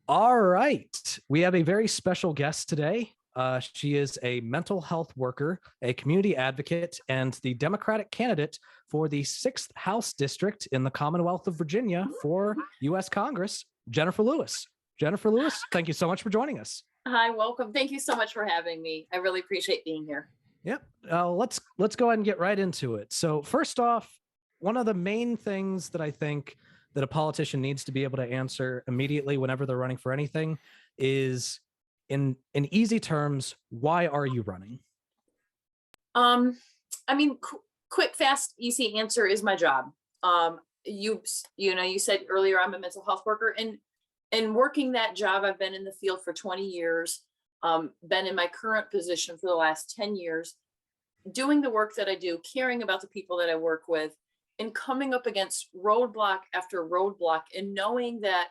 All right. We have a very special guest today. She is a mental health worker, a community advocate, and the Democratic candidate for the 6th House District in the Commonwealth of Virginia for U.S. Congress, Jennifer Lewis. Jennifer Lewis, thank you so much for joining us. Hi, welcome. Thank you so much for having me. I really appreciate being here. Yep. Let's go ahead and get right into it. So first off, one of the main things that I think that a politician needs to be able to answer immediately whenever they're running for anything is in easy terms, why are you running? Um, I mean, quick, fast, easy answer is my job. You said earlier I'm a mental health worker, and working that job, I've been in the field for 20 years. Been in my current position for the last 10 years, doing the work that I do, caring about the people that I work with, and coming up against roadblock after roadblock, and knowing that,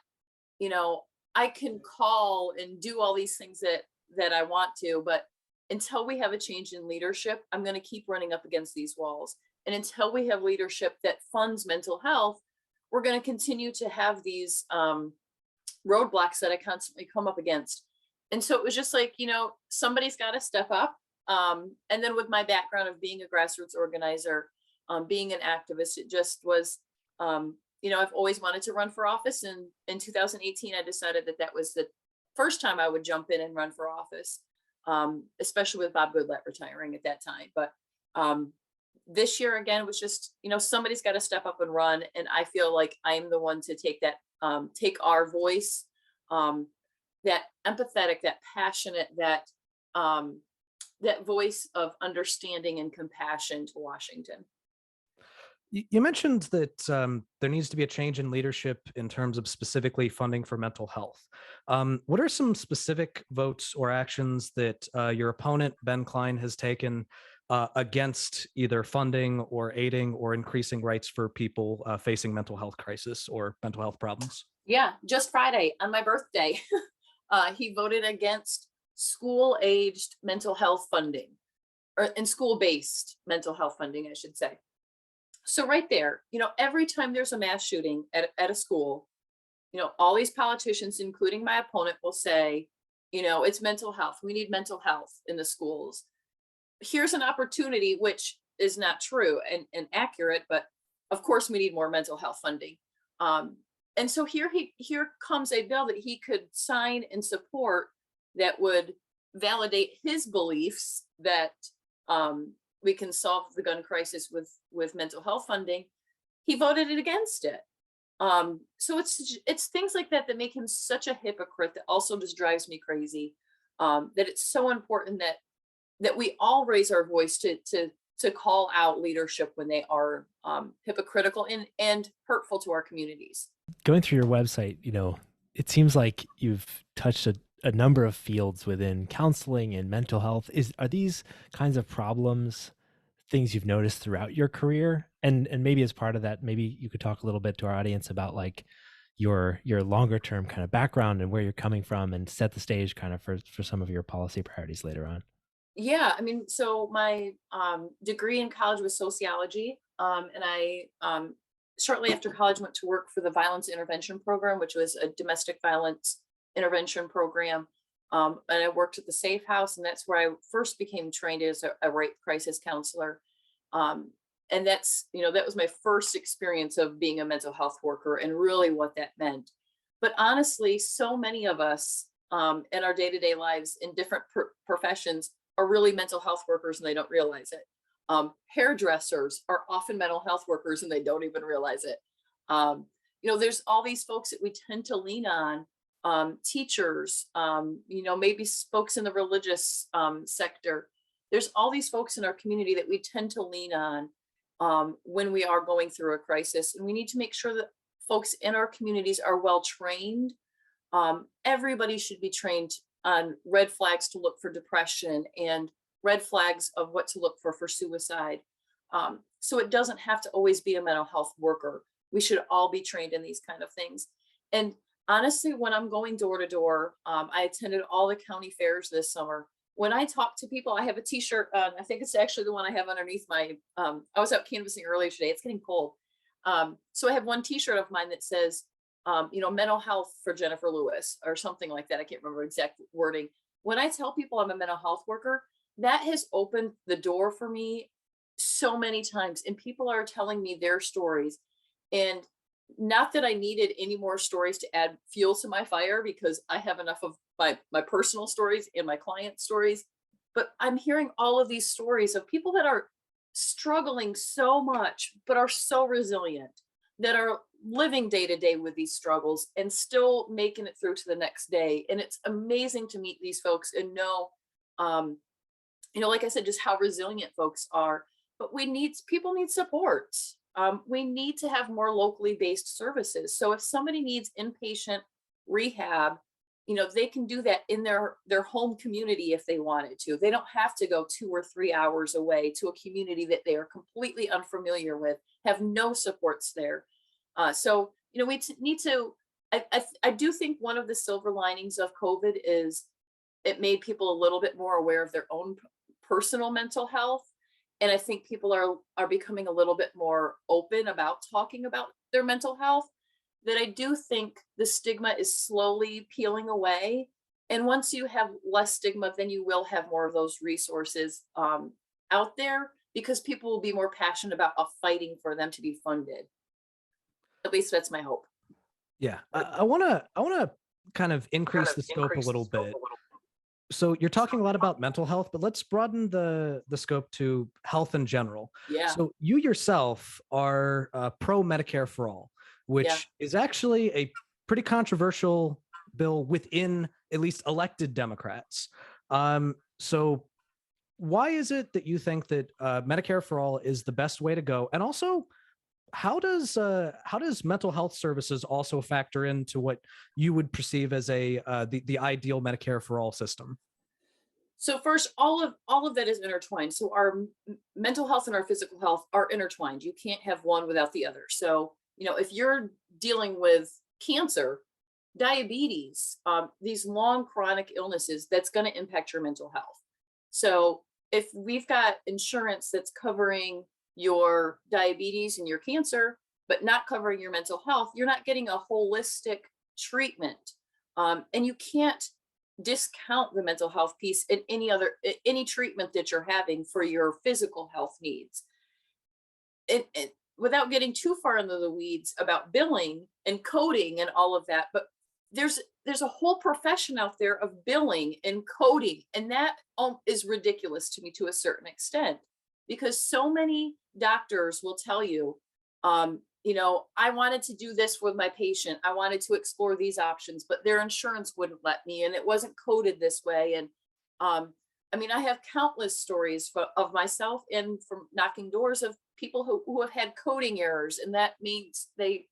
you know, I can call and do all these things that I want to, but until we have a change in leadership, I'm going to keep running up against these walls. And until we have leadership that funds mental health, we're going to continue to have these roadblocks that I constantly come up against. And so it was just like, somebody's got to step up. And then with my background of being a grassroots organizer, being an activist, it just was, I've always wanted to run for office. And in 2018, I decided that was the first time I would jump in and run for office, especially with Bob Goodlatte retiring at that time. But this year, again, was just, somebody's got to step up and run. And I feel like I'm the one to take our voice, that empathetic, that passionate, that voice of understanding and compassion to Washington. You mentioned that there needs to be a change in leadership in terms of specifically funding for mental health. What are some specific votes or actions that your opponent, Ben Klein, has taken against either funding or aiding or increasing rights for people facing mental health crisis or mental health problems? Yeah, just Friday on my birthday, he voted against school-aged mental health funding, and school-based mental health funding, I should say. So right there, every time there's a mass shooting at a school, all these politicians, including my opponent, will say, it's mental health. We need mental health in the schools. Here's an opportunity, which is not true and accurate, but of course we need more mental health funding. And so here comes a bill that he could sign and support that would validate his beliefs that we can solve the gun crisis with mental health funding. He voted it against it. So it's things like that make him such a hypocrite, that also just drives me crazy. That it's so important that we all raise our voice to call out leadership when they are hypocritical and hurtful to our communities. Going through your website, it seems like you've touched a number of fields within counseling and mental health. Are these kinds of problems things you've noticed throughout your career? And maybe as part of that, maybe you could talk a little bit to our audience about like your longer term kind of background and where you're coming from, and set the stage kind of for some of your policy priorities later on. Yeah, I mean, so my degree in college was sociology, and I shortly after college went to work for the Violence Intervention Program, which was a domestic violence intervention program. And I worked at the Safe House, and that's where I first became trained as a rape crisis counselor. And that was my first experience of being a mental health worker and really what that meant. But honestly, so many of us in our day-to-day lives in different professions are really mental health workers, and they don't realize it. Hairdressers are often mental health workers, and they don't even realize it. There's all these folks that we tend to lean on, teachers, maybe folks in the religious sector. There's all these folks in our community that we tend to lean on when we are going through a crisis, and we need to make sure that folks in our communities are well trained. Everybody should be trained on red flags to look for depression and red flags of what to look for suicide. So it doesn't have to always be a mental health worker. We should all be trained in these kind of things. And honestly, when I'm going door to door, I attended all the county fairs this summer. When I talk to people, I have a t-shirt. I think it's actually the one I have underneath my, I was out canvassing earlier today. It's getting cold. So I have one t-shirt of mine that says, mental health for Jennifer Lewis or something like that. I can't remember exact wording. When I tell people I'm a mental health worker, that has opened the door for me so many times. And people are telling me their stories. And not that I needed any more stories to add fuel to my fire, because I have enough of my personal stories and my client stories. But I'm hearing all of these stories of people that are struggling so much, but are so resilient, that are living day to day with these struggles and still making it through to the next day. And it's amazing to meet these folks and know, like I said, just how resilient folks are. But people need support. We need to have more locally based services. So if somebody needs inpatient rehab, they can do that in their home community if they wanted to. They don't have to go 2 or 3 hours away to a community that they are completely unfamiliar with, have no supports there. So we need to. I do think one of the silver linings of COVID is it made people a little bit more aware of their own personal mental health. And I think people are becoming a little bit more open about talking about their mental health. That I do think the stigma is slowly peeling away. And once you have less stigma, then you will have more of those resources out there, because people will be more passionate about fighting for them to be funded. At least that's my hope. Yeah, I wanna kind of increase the scope a little bit. So you're talking a lot about mental health, but let's broaden the scope to health in general. Yeah, So you yourself are pro Medicare for all, yeah. which is actually a pretty controversial bill within at least elected Democrats. So why is it that you think that Medicare for all is the best way to go? And also, how does mental health services also factor into what you would perceive as the ideal Medicare for all system? So first, all of that is intertwined. So our mental health and our physical health are intertwined. You can't have one without the other. So if you're dealing with cancer, diabetes, these long chronic illnesses, that's going to impact your mental health. So if we've got insurance that's covering your diabetes and your cancer, but not covering your mental health, you're not getting a holistic treatment. And you can't discount the mental health piece in any treatment that you're having for your physical health needs. And without getting too far into the weeds about billing and coding and all of that, but there's a whole profession out there of billing and coding, and that is ridiculous to me to a certain extent, because so many doctors will tell you, I wanted to do this with my patient, I wanted to explore these options, but their insurance wouldn't let me, and it wasn't coded this way. And I have countless stories of myself and from knocking doors of people who have had coding errors, and that means they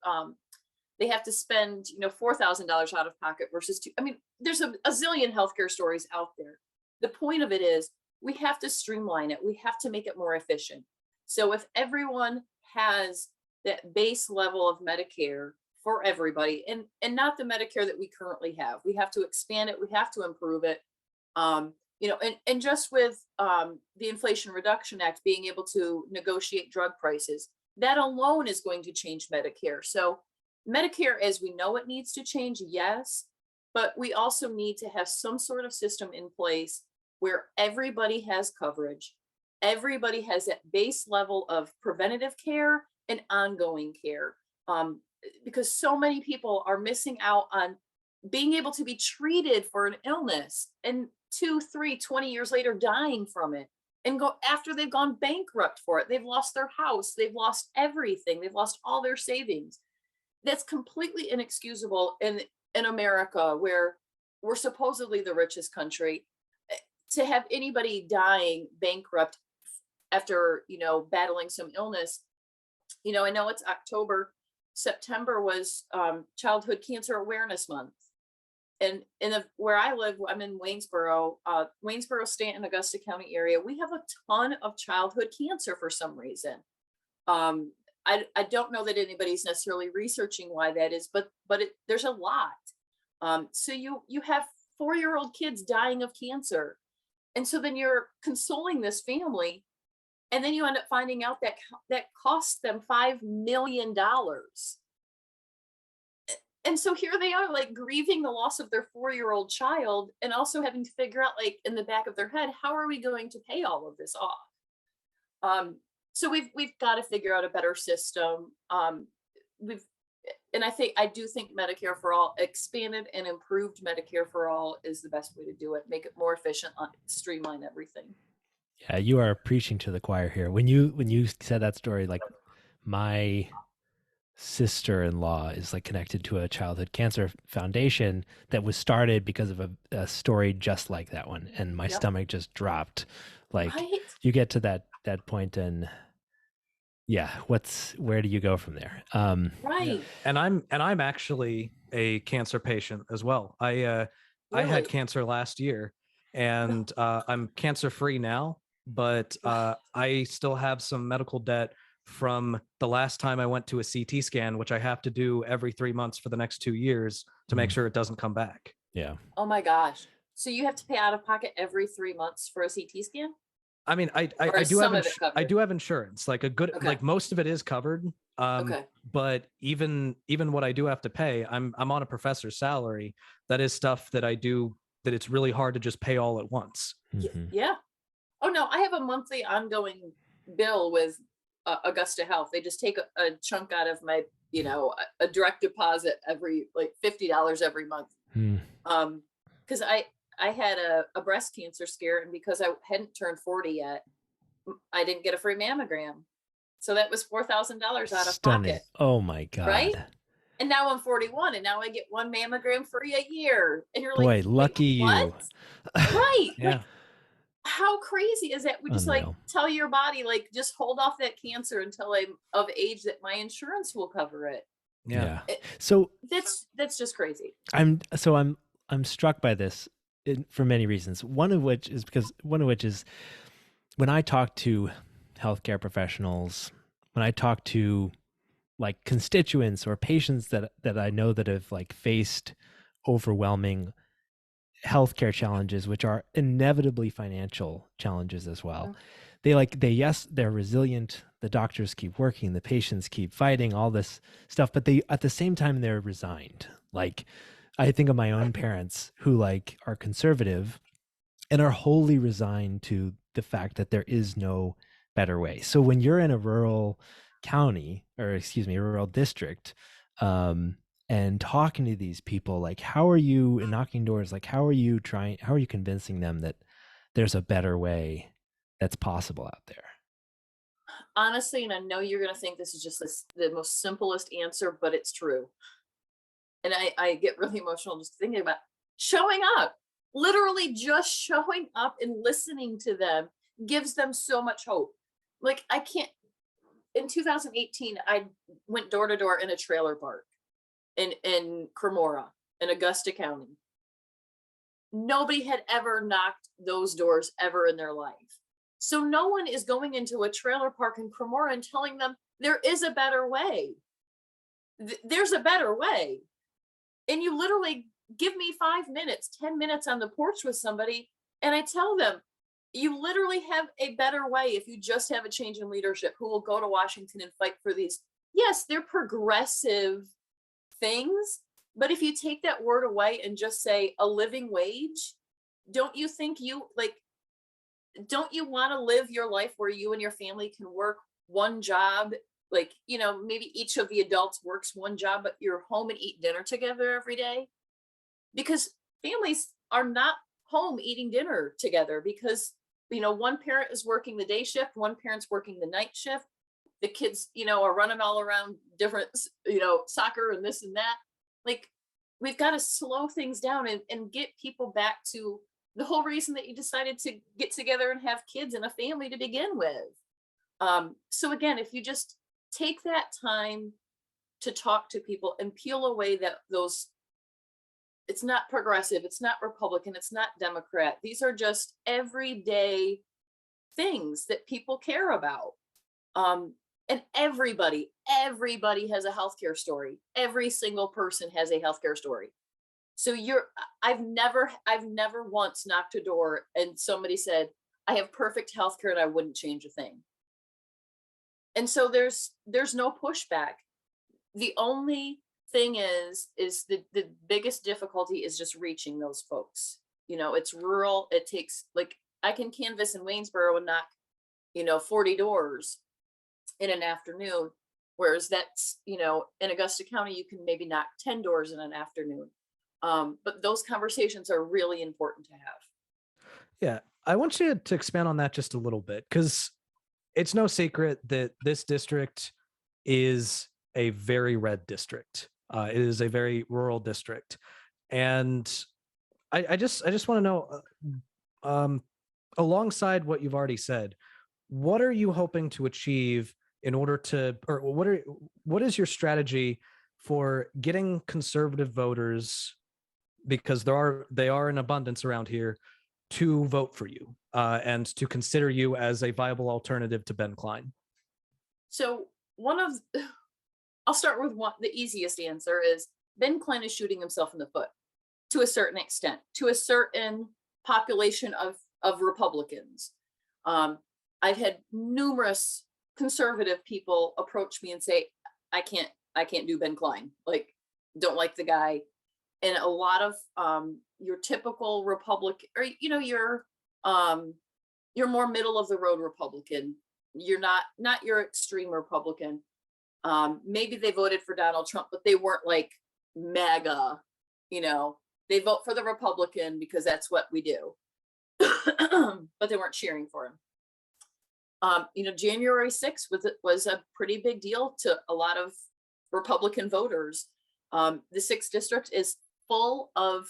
have to spend $4,000 out of pocket versus two. There's a zillion healthcare stories out there. The point of it is we have to streamline it. We have to make it more efficient. So if everyone has that base level of Medicare for everybody, and not the Medicare that we currently have, we have to expand it. We have to improve it. And just with the Inflation Reduction Act being able to negotiate drug prices, that alone is going to change Medicare. So Medicare as we know it needs to change, yes, but we also need to have some sort of system in place where everybody has coverage, everybody has that base level of preventative care and ongoing care, because so many people are missing out on being able to be treated for an illness and 2, 3, 20 years later dying from it, and go after they've gone bankrupt for it. They've lost their house, they've lost everything, they've lost all their savings. That's completely inexcusable in America, where we're supposedly the richest country, to have anybody dying bankrupt after battling some illness. I know it's October. September was Childhood Cancer Awareness Month, and where I live, I'm in Waynesboro, Stanton, Augusta County area. We have a ton of childhood cancer for some reason. I don't know that anybody's necessarily researching why that is, but there's a lot. So you have 4-year-old kids dying of cancer, and so then you're consoling this family, and then you end up finding out that costs them $5 million. And so here they are, like, grieving the loss of their 4-year-old child, and also having to figure out, like, in the back of their head, how are we going to pay all of this off? So we've got to figure out a better system. We've and I do think Medicare for all, expanded and improved Medicare for all, is the best way to do it. Make it more efficient, streamline everything. Yeah, you are preaching to the choir here. When you said that story, like my sister-in-law is like connected to a childhood cancer foundation that was started because of a story just like that one, and my Yep. stomach just dropped. Like Right. you get to that point, and yeah, where do you go from there? Yeah. Right. And I'm actually a cancer patient as well. I had Really. cancer last year, and I'm cancer free now, but I still have some medical debt from the last time I went to a CT scan, which I have to do every 3 months for the next 2 years to make Mm. sure it doesn't come back. Yeah. Oh my gosh. So you have to pay out of pocket every 3 months for a CT scan? I mean, Or I is do have some of it I covered? do have insurance, like a good, Okay. like most of it is covered. Okay. But even what I do have to pay, I'm on a professor's salary. That is stuff that I do that it's really hard to just pay all at once. Mhm. Yeah. Oh no, I have a monthly ongoing bill with Augusta Health. They just take a chunk out of my, a direct deposit every, like, $50 every month. Mm. Because I had a breast cancer scare, and because I hadn't turned 40 yet, I didn't get a free mammogram. So that was $4,000 out of Stunning. pocket, Oh my God. right? And now I'm 41, and now I get one mammogram free a year. And you're Boy, like, lucky wait, what? you. Right. Yeah. Like, how crazy is that? We just like Unreal. tell your body, like, just hold off that cancer until I'm of age that my insurance will cover it. Yeah. So That's just crazy. I'm struck by this for many reasons. One of which is when I talk to healthcare professionals, when I talk to like constituents or patients that I know that have like faced overwhelming healthcare challenges, which are inevitably financial challenges as well. They're resilient. The doctors keep working, the patients keep fighting, all this stuff, but they at the same time they're resigned. Like I think of my own parents who like are conservative and are wholly resigned to the fact that there is no better way. So when you're in a rural county, or excuse me, a rural district, and talking to these people, like how are you knocking doors? Like how are you convincing them that there's a better way that's possible out there? Honestly, and I know you're going to think this is just the most simplest answer, but it's true. And I get really emotional just thinking about showing up. Literally just showing up and listening to them gives them so much hope. Like, I can't, in 2018, I went door to door in a trailer park in Cremora in Augusta County. Nobody had ever knocked those doors ever in their life. So no one is going into a trailer park in Cremora and telling them there is a better way. There's a better way. And you literally give me 5 minutes, 10 minutes on the porch with somebody, and I tell them, you literally have a better way if you just have a change in leadership who will go to Washington and fight for these. Yes, they're progressive things, but if you take that word away and just say a living wage, don't you want to live your life where you and your family can work one job? Like, maybe each of the adults works one job, but you're home and eat dinner together every day. Because families are not home eating dinner together because, one parent is working the day shift, one parent's working the night shift. The kids, are running all around different, soccer and this and that. Like, we've got to slow things down and get people back to the whole reason that you decided to get together and have kids and a family to begin with. So again, if you just take that time to talk to people and peel away it's not progressive, it's not Republican, it's not Democrat. These are just everyday things that people care about. And everybody has a healthcare story. Every single person has a healthcare story. So I've never once knocked a door and somebody said, I have perfect healthcare and I wouldn't change a thing. And so there's no pushback. The only thing is the biggest difficulty is just reaching those folks. It's rural. It takes, like, I can canvass in Waynesboro and knock, 40 doors in an afternoon. Whereas that's, in Augusta County, you can maybe knock 10 doors in an afternoon. But those conversations are really important to have. Yeah, I want you to expand on that just a little bit, because it's no secret that this district is a very red district. It is a very rural district, and I just want to know, alongside what you've already said, what are you hoping to achieve in order to, or what is your strategy for getting conservative voters, because they are in abundance around here, to vote for you and to consider you as a viable alternative to Ben Klein? So I'll start with the easiest answer is Ben Klein is shooting himself in the foot to a certain extent, to a certain population of Republicans. I've had numerous conservative people approach me and say, I can't do Ben Klein. Like, don't like the guy. And a lot of your typical Republican, or you're more middle of the road Republican. You're not your extreme Republican. Maybe they voted for Donald Trump, but they weren't like MAGA. They vote for the Republican because that's what we do. But they weren't cheering for him. January 6th was a pretty big deal to a lot of Republican voters. The 6th district is full of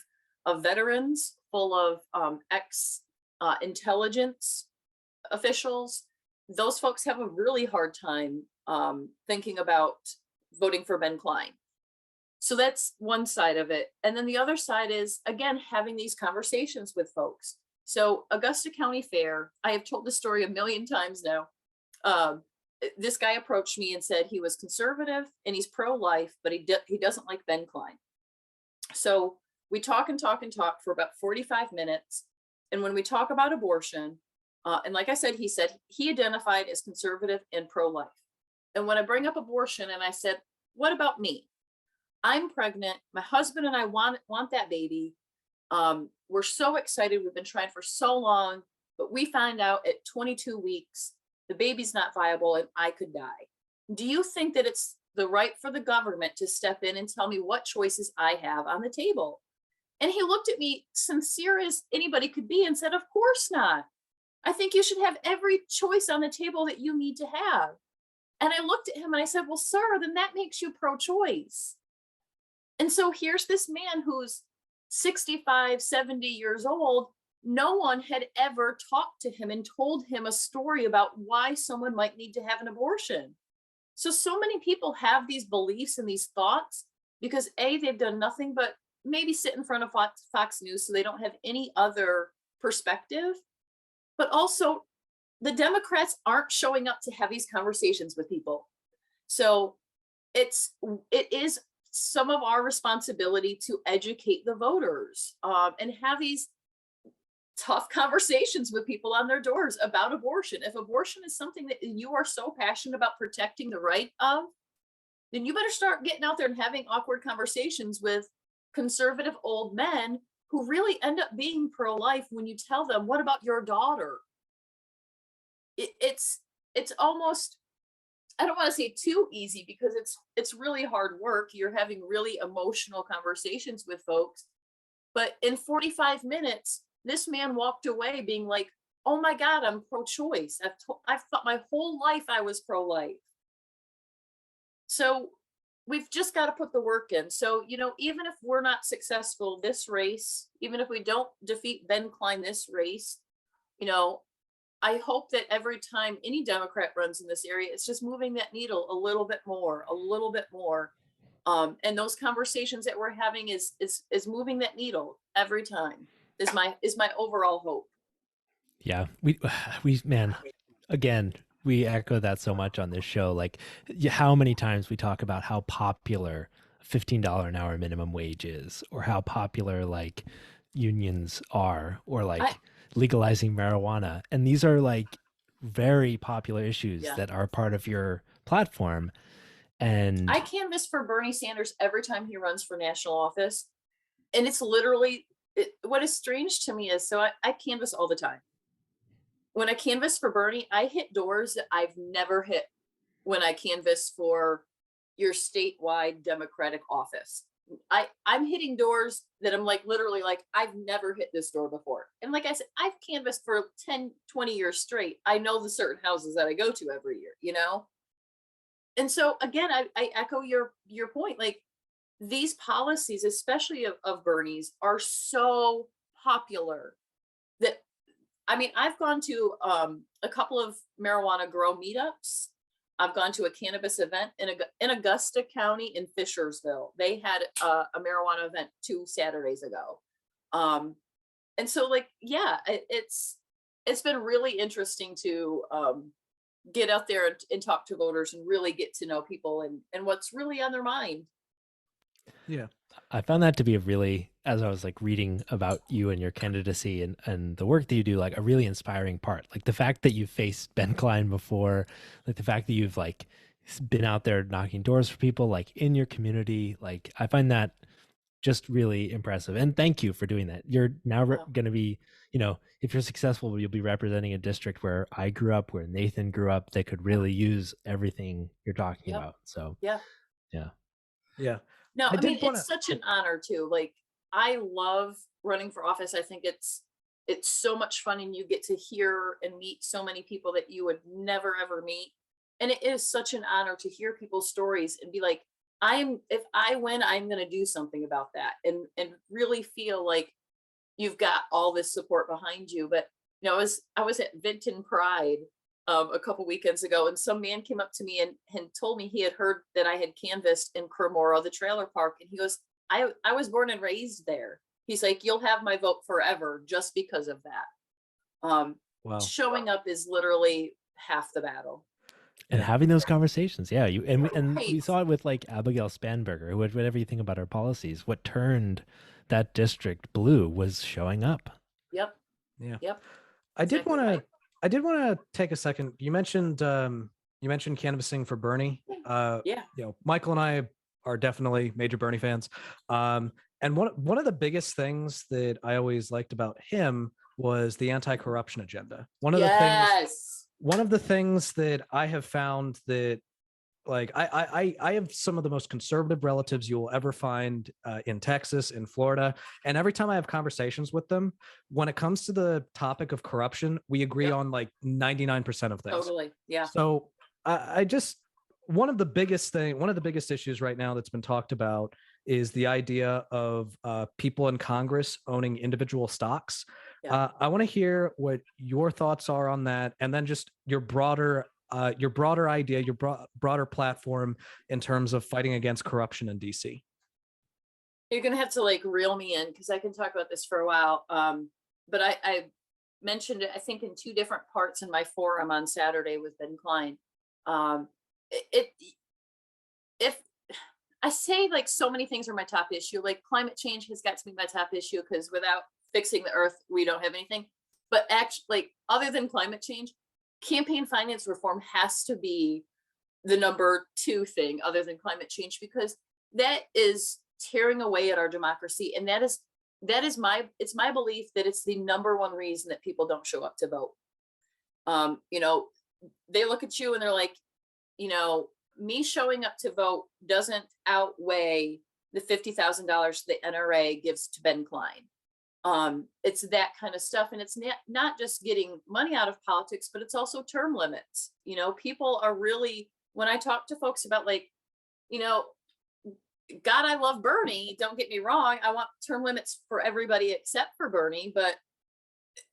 veterans, full of ex intelligence officials. Those folks have a really hard time thinking about voting for Ben Klein. So that's one side of it. And then the other side is, again, having these conversations with folks. So Augusta County Fair, I have told this story a million times now. This guy approached me and said he was conservative and he's pro-life, but he doesn't like Ben Klein. So we talk and talk and talk for about 45 minutes. And when we talk about abortion, and like I said he identified as conservative and pro-life. And when I bring up abortion and I said, what about me? I'm pregnant. My husband and I want that baby. We're so excited. We've been trying for so long, but we find out at 22 weeks, the baby's not viable and I could die. Do you think that it's the right for the government to step in and tell me what choices I have on the table? And he looked at me sincere as anybody could be and said, of course not. I think you should have every choice on the table that you need to have. And I looked at him and I said, well, sir, then that makes you pro-choice. And so here's this man who's 65, 70 years old. No one had ever talked to him and told him a story about why someone might need to have an abortion. So many people have these beliefs and these thoughts because they've done nothing but maybe sit in front of Fox News, so they don't have any other perspective. But also, the Democrats aren't showing up to have these conversations with people. So it is some of our responsibility to educate the voters and have these tough conversations with people on their doors about abortion. If abortion is something that you are so passionate about protecting the right of, then you better start getting out there and having awkward conversations with conservative old men who really end up being pro-life when you tell them, what about your daughter? It's almost, I don't want to say too easy because it's really hard work. You're having really emotional conversations with folks. But in 45 minutes, this man walked away being like, oh my God, I'm pro-choice. I've thought my whole life I was pro-life. So we've just got to put the work in. So, even if we're not successful this race, even if we don't defeat Ben Klein this race, I hope that every time any Democrat runs in this area, it's just moving that needle a little bit more. And those conversations that we're having is moving that needle every time is my overall hope. Yeah, we man, again, we echo that so much on this show. Like, how many times we talk about how popular $15 an hour minimum wage is, or how popular like unions are, or like legalizing marijuana. And these are like very popular issues that are part of your platform. And I canvass for Bernie Sanders every time he runs for national office. And it's literally, what is strange to me is, so I canvass all the time. When I canvass for Bernie, I hit doors that I've never hit when I canvass for your statewide Democratic office. I'm hitting doors that I'm like, literally like, I've never hit this door before. And like I said, I've canvassed for 10, 20 years straight. I know the certain houses that I go to every year, you know? And so again, I echo your point. Like, these policies, especially of Bernie's, are so popular that, I mean, I've gone to a couple of marijuana grow meetups. I've gone to a cannabis event in Augusta County in Fishersville. They had a marijuana event 2 Saturdays ago. And so like, yeah, it's been really interesting to get out there and talk to voters and really get to know people and what's really on their mind. Yeah. I found that to be a really, as I was like reading about you and your candidacy and the work that you do, like a really inspiring part. Like the fact that you've faced Ben Klein before, like the fact that you've like been out there knocking doors for people like in your community. Like I find that just really impressive. And thank you for doing that. You're now Wow. going to be, you know, if you're successful, you'll be representing a district where I grew up, where Nathan grew up, that could really use everything you're talking Yep. about. So Yeah. yeah. Yeah. No, I I mean, did want it's to. such an honor too. Like, I love running for office. I think it's so much fun, and you get to hear and meet so many people that you would never ever meet. And it is such an honor to hear people's stories and be like, if I win, I'm going to do something about that, and really feel like you've got all this support behind you. But you know, I was at Vinton Pride a couple weekends ago, and some man came up to me and told me he had heard that I had canvassed in Cremora, the trailer park, and he goes, I was born and raised there. He's like, you'll have my vote forever just because of that. Wow. Showing up is literally half the battle. And Yeah. having those conversations. Yeah. And we Right. saw it with like Abigail Spanberger, whatever you think about our policies, what turned that district blue was showing up. Yep. Yeah. Yep. I did Exactly want to. right. I did want to take a second. You mentioned canvassing for Bernie. Yeah. You know, Michael and I are definitely major Bernie fans. And one of the biggest things that I always liked about him was the anti-corruption agenda. Yes. One of the things that I have found that, like, I have some of the most conservative relatives you will ever find in Texas, in Florida, and every time I have conversations with them, when it comes to the topic of corruption, we agree Yep. on like 99% of things. Totally. Yeah. So I just, one of the biggest issues right now that's been talked about is the idea of people in Congress owning individual stocks. Yeah. I want to hear what your thoughts are on that, and then just your broader idea, your broader platform in terms of fighting against corruption in DC. You're gonna have to like reel me in because I can talk about this for a while. But I mentioned it, I think, in 2 different parts in my forum on Saturday with Ben Klein. If I say like so many things are my top issue, like climate change has got to be my top issue because without fixing the earth, we don't have anything. But actually, like, other than climate change, campaign finance reform has to be the number 2 thing other than climate change, because that is tearing away at our democracy. And it's my belief that it's the number 1 reason that people don't show up to vote. You know, they look at you and they're like, you know, me showing up to vote doesn't outweigh the $50,000 the NRA gives to Ben Klein. It's that kind of stuff. And it's not just getting money out of politics, but it's also term limits. You know, people are really, when I talk to folks about, like, you know, God, I love Bernie, don't get me wrong, I want term limits for everybody except for Bernie, but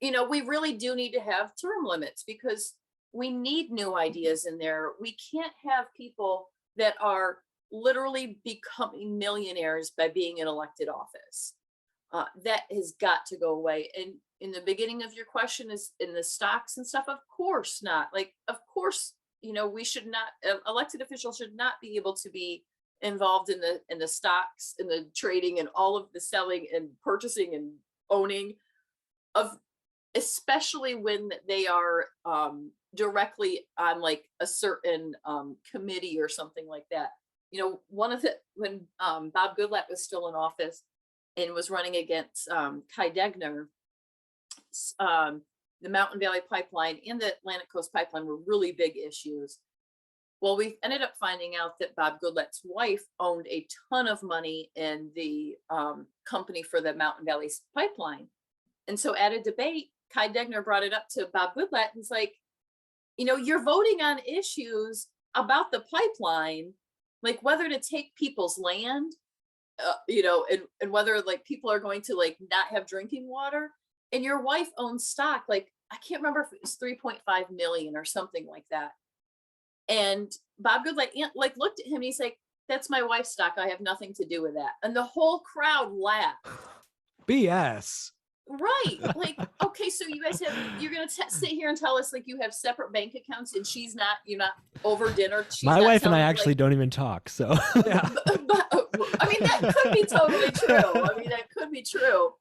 you know, we really do need to have term limits because we need new ideas in there. We can't have people that are literally becoming millionaires by being in elected office. That has got to go away. And in the beginning of your question is in the stocks and stuff, of course not. Like, of course, you know, we should not, elected officials should not be able to be involved in the stocks and the trading and all of the selling and purchasing and owning of especially when they are directly on like a certain committee or something like that. You know, when Bob Goodlatte was still in office and was running against Kai Degner, the Mountain Valley Pipeline and the Atlantic Coast Pipeline were really big issues. Well, we ended up finding out that Bob Goodlatte's wife owned a ton of money in the company for the Mountain Valley Pipeline. And so at a debate, Kai Degner brought it up to Bob Goodlatte and was like, you know, you're voting on issues about the pipeline, like whether to take people's land, you know, and whether like people are going to like not have drinking water. And your wife owns stock, like, I can't remember if it was 3.5 million or something like that. And Bob Goodlatte like looked at him and he's like, that's my wife's stock. I have nothing to do with that. And the whole crowd laughed. BS. Right. Like, okay, so you guys you're going to sit here and tell us like you have separate bank accounts and you're not over dinner. My wife and I actually don't even talk. So, Yeah. but, I mean, that could be totally true. I mean, that could be true.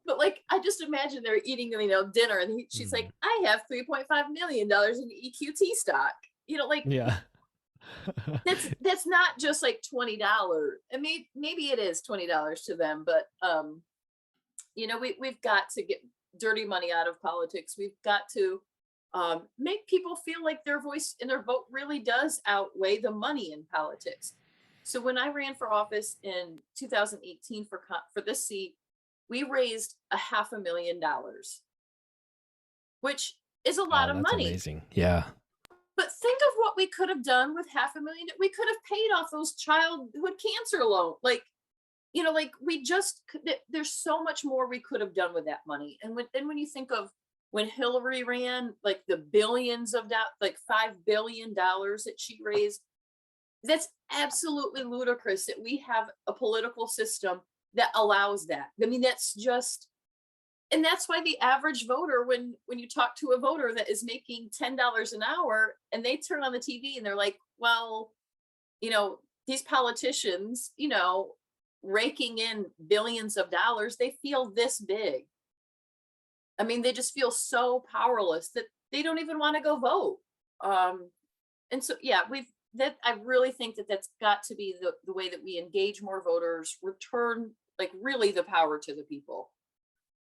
But like, I just imagine they're eating, you know, dinner and she's like, I have $3.5 million in EQT stock. You know, like, yeah. that's not just like $20. I mean, maybe it is $20 to them, but you know, we've got to get dirty money out of politics. We've got to make people feel like their voice and their vote really does outweigh the money in politics. So when I ran for office in 2018 for this seat, we raised $500,000, which is a lot of money. Amazing. Yeah. But think of what we could have done with $500,000. We could have paid off those childhood cancer loans. Like, you know, like there's so much more we could have done with that money. And when you think of when Hillary ran, like the billions of like $5 billion that she raised, that's absolutely ludicrous that we have a political system that allows that. I mean, that's just, and that's why the average voter, when you talk to a voter that is making $10 an hour and they turn on the TV and they're like, well, you know, these politicians, you know, raking in billions of dollars, they feel this big. I mean, they just feel so powerless that they don't even want to go vote. And so, yeah, I really think that that's got to be the way that we engage more voters, return like really the power to the people.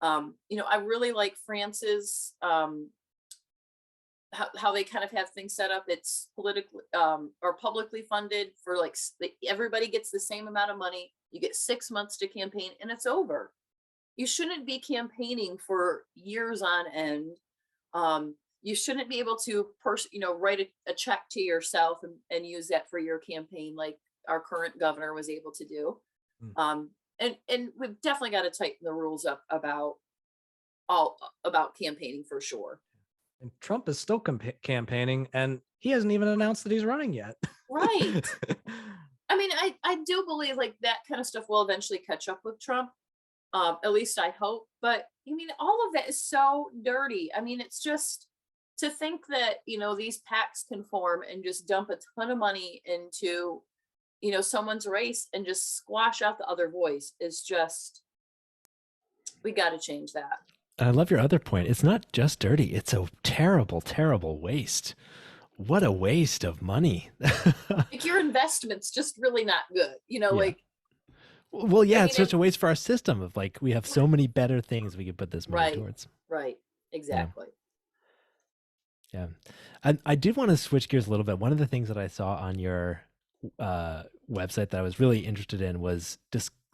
You know, I really like France's, how they kind of have things set up. It's politically or publicly funded for like everybody gets the same amount of money. You get 6 months to campaign and it's over. You shouldn't be campaigning for years on end. You shouldn't be able to write a check to yourself and use that for your campaign like our current governor was able to do. And we've definitely got to tighten the rules up about campaigning for sure. And Trump is still campaigning and he hasn't even announced that he's running yet. Right. I mean, I do believe like that kind of stuff will eventually catch up with Trump. At least I hope. But I mean, all of that is so dirty. I mean, it's just to think that, you know, these PACs can form and just dump a ton of money into, you know, someone's race and just squash out the other voice is just, we got to change that. I love your other point. It's not just dirty. It's a terrible, terrible waste. What a waste of money. Like your investment's just really not good, you know, like. Well, yeah, it's such a waste for our system of like, we have so many better things we could put this money towards. Right. Exactly. Yeah. I did want to switch gears a little bit. One of the things that I saw on your website that I was really interested in was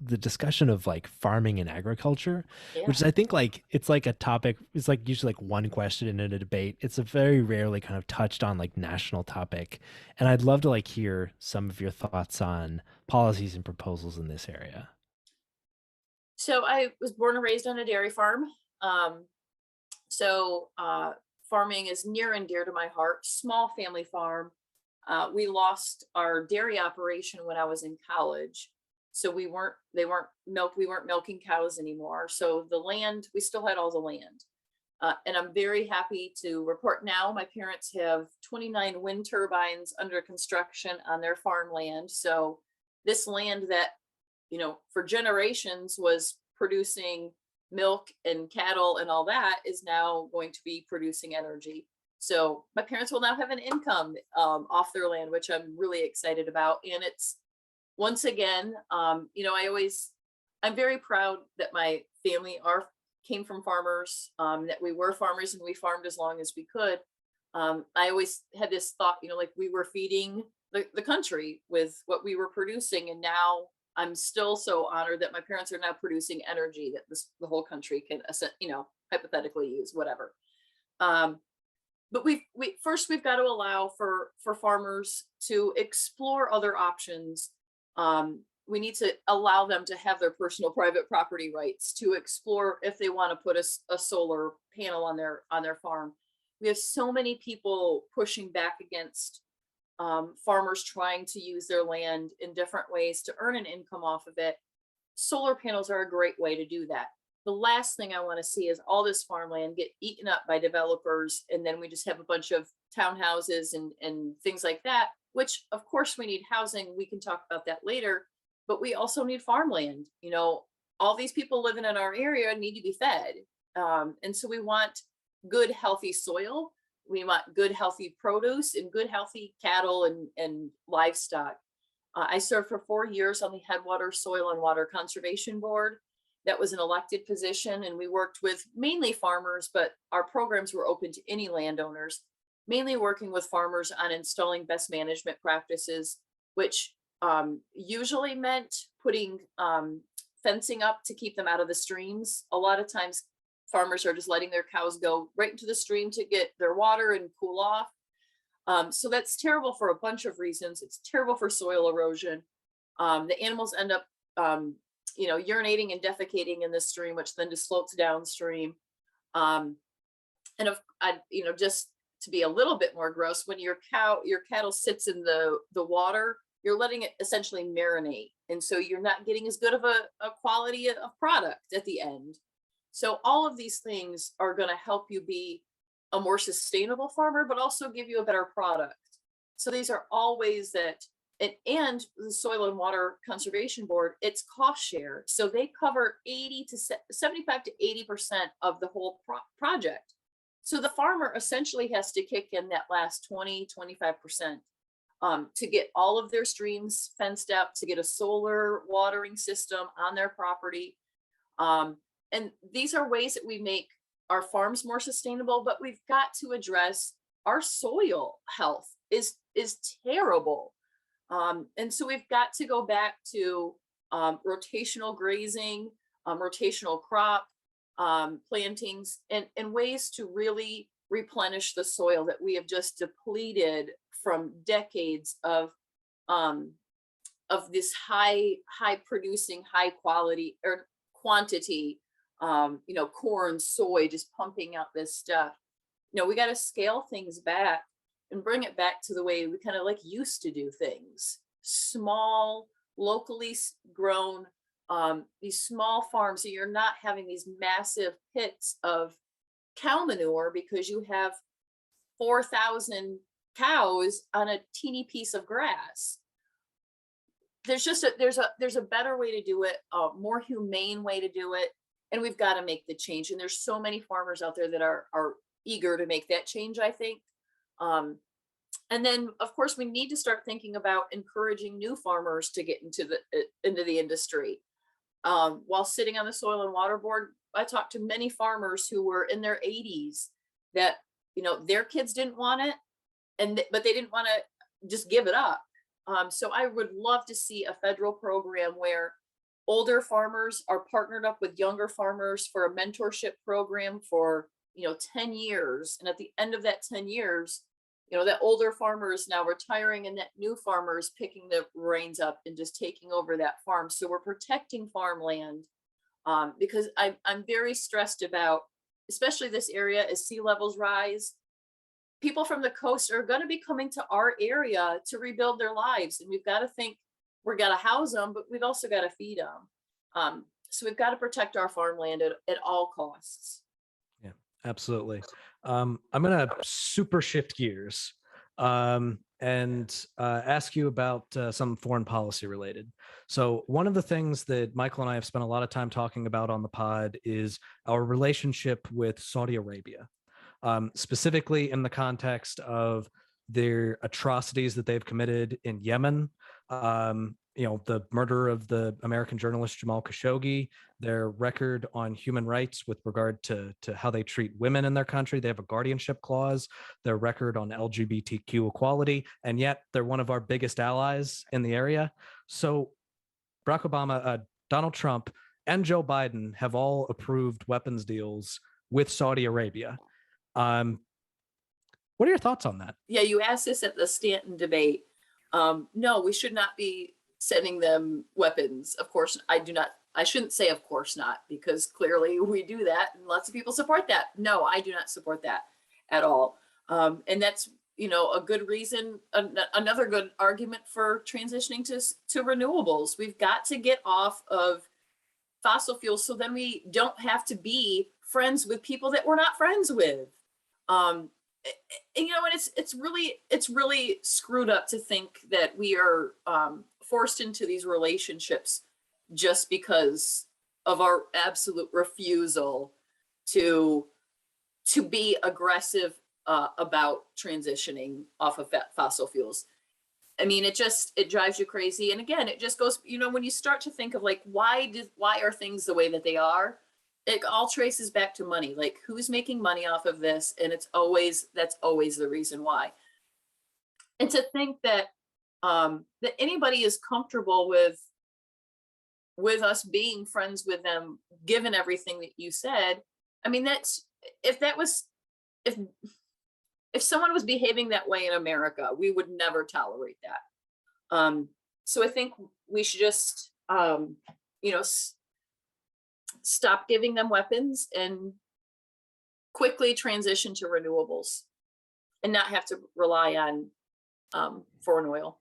the discussion of like farming and agriculture, which is, I think like, it's like a topic, it's like usually like one question in a debate. It's a very rarely kind of touched on like national topic. And I'd love to like hear some of your thoughts on policies and proposals in this area. So I was born and raised on a dairy farm. Farming is near and dear to my heart. Small family farm. We lost our dairy operation when I was in college. So we weren't milking cows anymore. So the land, we still had all the land. And I'm very happy to report now, my parents have 29 wind turbines under construction on their farmland. So this land that, you know, for generations was producing milk and cattle and all that is now going to be producing energy. So my parents will now have an income off their land, which I'm really excited about. And it's once again, I'm very proud that my family came from farmers, that we were farmers and we farmed as long as we could. I always had this thought, like we were feeding the country with what we were producing. And now I'm still so honored that my parents are now producing energy that the whole country can, hypothetically use, whatever. But we've got to allow for farmers to explore other options. We need to allow them to have their personal private property rights to explore if they want to put a solar panel on their farm. We have so many people pushing back against farmers trying to use their land in different ways to earn an income off of it. Solar panels are a great way to do that. The last thing I want to see is all this farmland get eaten up by developers, and then we just have a bunch of townhouses and things like that, which of course we need housing. We can talk about that later, but we also need farmland. All these people living in our area need to be fed. And so we want good, healthy soil. We want good, healthy produce and good, healthy cattle and livestock. I served for 4 years on the Headwater Soil and Water Conservation Board. That was an elected position, and we worked with mainly farmers, but our programs were open to any landowners, mainly working with farmers on installing best management practices, which usually meant putting fencing up to keep them out of the streams. A lot of times farmers are just letting their cows go right into the stream to get their water and cool off. So that's terrible for a bunch of reasons. It's terrible for soil erosion. The animals end up urinating and defecating in the stream, which then just floats downstream. Just to be a little bit more gross, when your cattle sits in the water, you're letting it essentially marinate. And so you're not getting as good of a quality of product at the end. So all of these things are going to help you be a more sustainable farmer, but also give you a better product. So these are all ways that, and the Soil and Water Conservation Board, it's cost share. So they cover 75 to 80% of the whole project. So the farmer essentially has to kick in that last 25% to get all of their streams fenced up, to get a solar watering system on their property. And these are ways that we make our farms more sustainable, but we've got to address our soil health is terrible. And so we've got to go back to rotational grazing, rotational crop plantings, and ways to really replenish the soil that we have just depleted from decades of this high producing, high quality or quantity, corn, soy, just pumping out this stuff. We got to scale things back and bring it back to the way we kind of used to do things. Small, locally grown, these small farms, so you're not having these massive pits of cow manure because you have 4,000 cows on a teeny piece of grass. There's a better way to do it, a more humane way to do it, and we've got to make the change. And there's so many farmers out there that are eager to make that change, I think. And then, of course, we need to start thinking about encouraging new farmers to get into the industry. While sitting on the Soil and Water Board, I talked to many farmers who were in their 80s that their kids didn't want it, but they didn't want to just give it up. So I would love to see a federal program where older farmers are partnered up with younger farmers for a mentorship program for 10 years, and at the end of that 10 years, that older farmer is now retiring and that new farmer is picking the reins up and just taking over that farm. So we're protecting farmland, because I'm very stressed about, especially this area as sea levels rise. People from the coast are going to be coming to our area to rebuild their lives, and we've got to think we've got to house them, but we've also got to feed them. So we've got to protect our farmland at all costs. Yeah, absolutely. I'm going to super shift gears. and ask you about some foreign policy related. So, one of the things that Michael and I have spent a lot of time talking about on the pod is our relationship with Saudi Arabia, specifically in the context of their atrocities that they've committed in Yemen. The murder of the American journalist Jamal Khashoggi, their record on human rights with regard to how they treat women in their country. They have a guardianship clause, their record on LGBTQ equality, and yet they're one of our biggest allies in the area. So Barack Obama, Donald Trump, and Joe Biden have all approved weapons deals with Saudi Arabia. What are your thoughts on that? Yeah, you asked this at the Stanton debate. No, we should not be sending them weapons. Of course, I shouldn't say of course not, because clearly we do that and lots of people support that. No, I do not support that at all. And that's, a good reason, another good argument for transitioning to renewables. We've got to get off of fossil fuels so then we don't have to be friends with people that we're not friends with. And it's really screwed up to think that we are forced into these relationships just because of our absolute refusal to be aggressive about transitioning off of fossil fuels. I mean, it drives you crazy. And again, it just goes, when you start to think of like, why are things the way that they are? It all traces back to money. Like, who's making money off of this? And that's always the reason why. And to think that that anybody is comfortable with us being friends with them, given everything that you said. I mean, if someone was behaving that way in America, we would never tolerate that. So I think we should just, stop giving them weapons and quickly transition to renewables and not have to rely on foreign oil.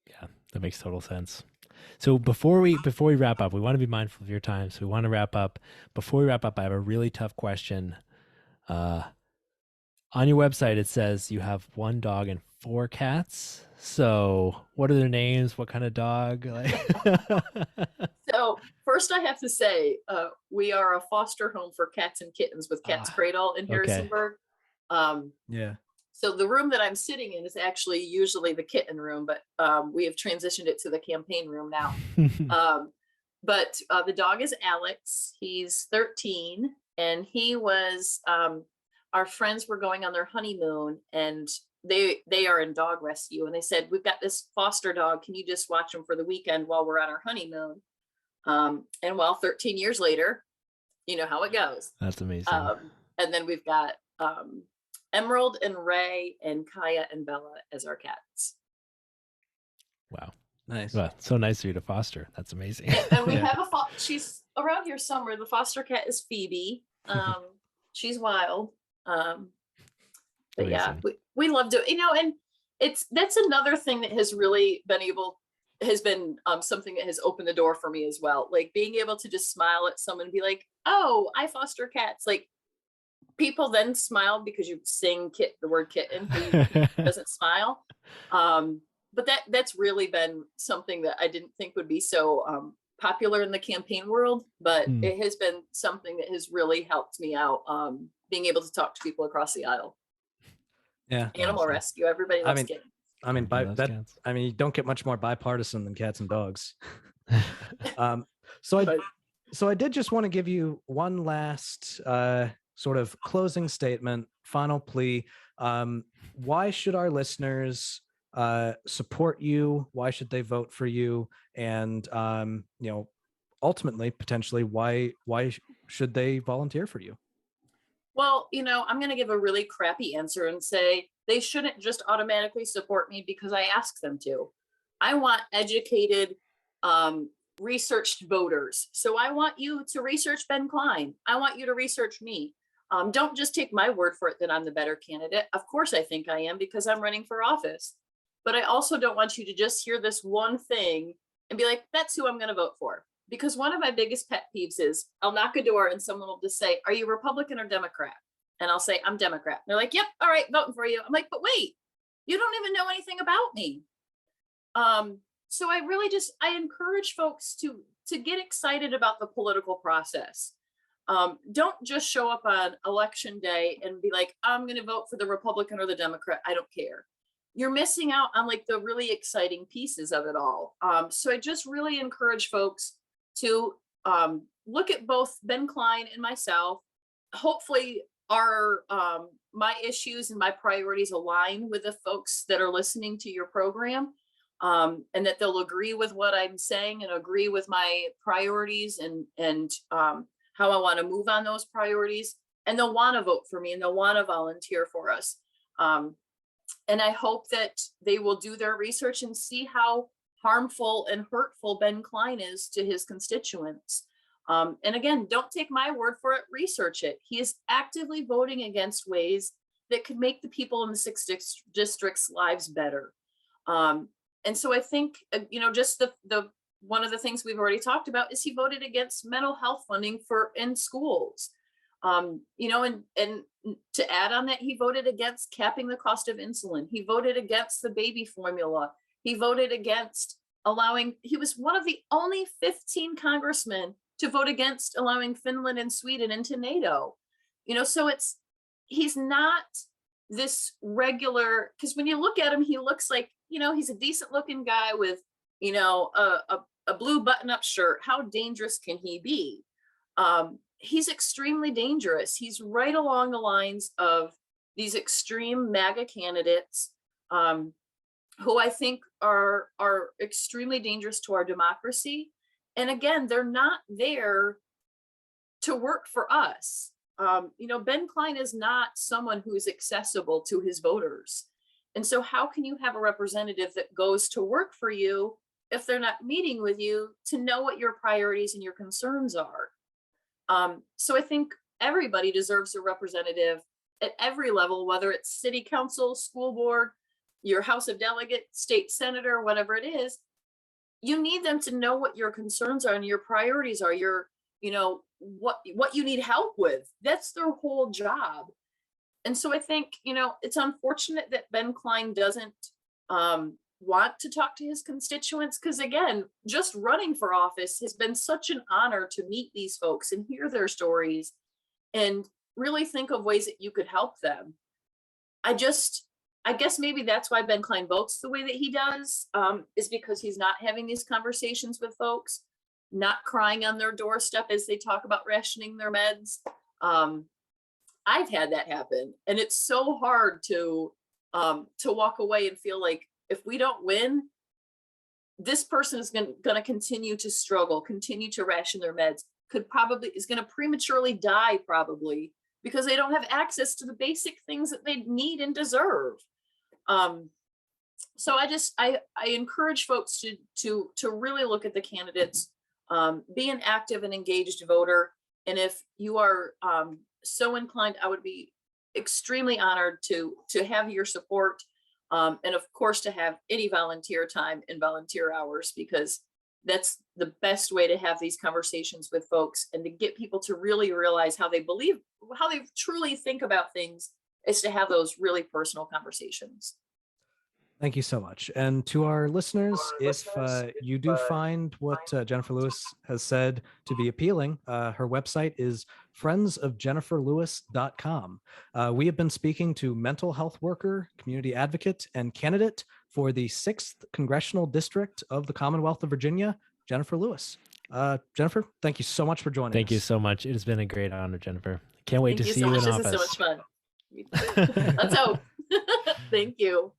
Yeah, that makes total sense. So before we wrap up, we want to be mindful of your time. So we want to wrap up. Before we wrap up, I have a really tough question. On your website, it says you have 1 dog and 4 cats. So what are their names? What kind of dog? So first I have to say, we are a foster home for cats and kittens with Cat's Cradle in Harrisonburg. Yeah. So the room that I'm sitting in is actually usually the kitten room, but we have transitioned it to the campaign room now. But the dog is Alex. He's 13, and he was, our friends were going on their honeymoon, and they are in dog rescue, and they said, we've got this foster dog. Can you just watch him for the weekend while we're on our honeymoon? And 13 years later, you know how it goes. That's amazing. And then we've got Emerald and Ray and Kaya and Bella as our cats. Wow. Nice. Well, so nice of you to foster. That's amazing. And we have she's around here somewhere. The foster cat is Phoebe. She's wild. But yeah, we love to, and that's another thing that has really been something that has opened the door for me as well. Like being able to just smile at someone and be like, oh, I foster cats. Like people then smile because you sing the word kitten, who doesn't smile. But that's really been something that I didn't think would be so popular in the campaign world, but it has been something that has really helped me out, being able to talk to people across the aisle. Yeah. Animal rescue. Everybody loves kittens. I mean, you don't get much more bipartisan than cats and dogs. So I did just want to give you one last sort of closing statement, final plea. Why should our listeners support you? Why should they vote for you? And ultimately, potentially, why should they volunteer for you? Well, I'm going to give a really crappy answer and say they shouldn't just automatically support me because I ask them to. I want educated, researched voters. So I want you to research Ben Klein. I want you to research me. Don't just take my word for it that I'm the better candidate. Of course I think I am because I'm running for office. But I also don't want you to just hear this one thing and be like, that's who I'm going to vote for. Because one of my biggest pet peeves is I'll knock a door and someone will just say, are you Republican or Democrat? And I'll say, I'm Democrat. And they're like, yep, all right, voting for you. I'm like, but wait, You don't even know anything about me. So I really I encourage folks to get excited about the political process. Don't just show up on election day and be like, I'm going to vote for the Republican or the Democrat. I don't care. You're missing out on like the really exciting pieces of it all. So I just really encourage folks to look at both Ben Klein and myself. Hopefully our my issues and my priorities align with the folks that are listening to your program, and that they'll agree with what I'm saying and agree with my priorities and how I want to move on those priorities, and they'll want to vote for me and they'll want to volunteer for us. And I hope that they will do their research and see how harmful and hurtful Ben Klein is to his constituents. And again, don't take my word for it, research it. He is actively voting against ways that could make the people in the 6 districts' lives better. And so I think, just the one of the things we've already talked about is he voted against mental health funding in schools. And to add on that, he voted against capping the cost of insulin. He voted against the baby formula. He voted against he was one of the only 15 congressmen to vote against allowing Finland and Sweden into NATO. So he's not this regular, because when you look at him, he looks like, he's a decent looking guy with, a blue button-up shirt. How dangerous can he be? He's extremely dangerous. He's right along the lines of these extreme MAGA candidates, who I think are extremely dangerous to our democracy. And again, they're not there to work for us. Ben Klein is not someone who is accessible to his voters. And so how can you have a representative that goes to work for you if they're not meeting with you to know what your priorities and your concerns are? So I think everybody deserves a representative at every level, whether it's city council, school board, your House of Delegates, state senator, whatever it is. You need them to know what your concerns are and your priorities are, what you need help with. That's their whole job. And so I think, it's unfortunate that Ben Klein doesn't want to talk to his constituents, because again, just running for office has been such an honor to meet these folks and hear their stories and really think of ways that you could help them. I guess maybe that's why Ben Klein votes the way that he does, is because he's not having these conversations with folks, not crying on their doorstep as they talk about rationing their meds. I've had that happen, and it's so hard to walk away and feel like, if we don't win, this person is going to continue to struggle, continue to ration their meds, is going to prematurely die probably, because they don't have access to the basic things that they need and deserve. So I encourage folks to really look at the candidates, be an active and engaged voter. And if you are so inclined, I would be extremely honored to have your support. And of course, to have any volunteer time and volunteer hours, because that's the best way to have these conversations with folks and to get people to really realize how they truly think about things, is to have those really personal conversations. Thank you so much. And to our listeners, if you do find what Jennifer Lewis has said to be appealing, her website is friendsofjenniferlewis.com. We have been speaking to mental health worker, community advocate, and candidate for the 6th Congressional District of the Commonwealth of Virginia, Jennifer Lewis. Jennifer, thank you so much for joining us. Thank you so much. It has been a great honor, Jennifer. Can't wait to see you in office. This is so much fun. Let's hope. Thank you.